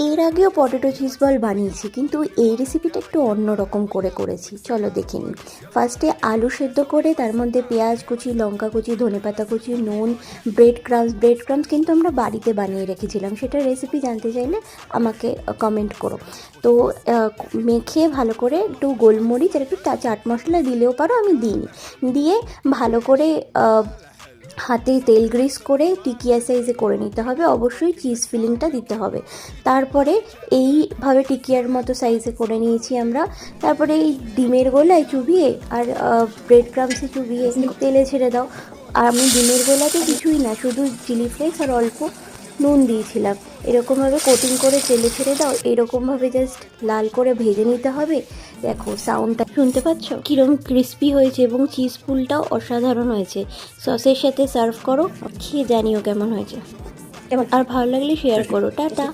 এর আগেও potato cheese ball বানিয়েছি, কিন্তু এই রেসিপিটা একটু অন্যরকম করে করেছি। চলো দেখে নিই। ফার্স্টে আলু সেদ্ধ করে তার মধ্যে পেঁয়াজ কুচি, লঙ্কা কুচি, ধনেপাতা কুচি, নুন, ব্রেড ক্রাম্স কিন্তু আমরা বাড়িতে বানিয়ে রেখেছিলাম। সেটার রেসিপি জানতে চাইলে আমাকে কমেন্ট করো। তো মেখে ভালো করে একটু গোলমরিচ আর একটু চাট মশলা দিলেও পারো, আমি দিইনি। দিয়ে ভালো করে হাতে তেল গ্রিস করে টিকিয়া সাইজে করে নিতে হবে। অবশ্যই চিজ ফিলিংটা দিতে হবে। তারপরে এইভাবে টিকিয়ার মতো সাইজে করে নিয়েছি আমরা। তারপরে এই ডিমের গোলায় চুবিয়ে আর ব্রেড ক্রাম্সে চুবিয়ে তেলে ছেড়ে দাও। আর আমি ডিমের গোলাতে কিছুই না, শুধু চিলি ফ্লেক্স আর অল্প নুন দিয়েছিলাম। এরকমভাবে কোটিং করে তেলে ছেড়ে দাও। এরকমভাবে জাস্ট লাল করে ভেজে নিতে হবে। দেখো সাউন্ডটা শুনতে পাচ্ছ কীরকম ক্রিস্পি হয়েছে, এবং চিজ পুলটাও অসাধারণ হয়েছে। সসের সাথে সার্ভ করো, খেয়ে জানিও কেমন হয়েছে। আর ভালো লাগলে শেয়ার করো। টাটা।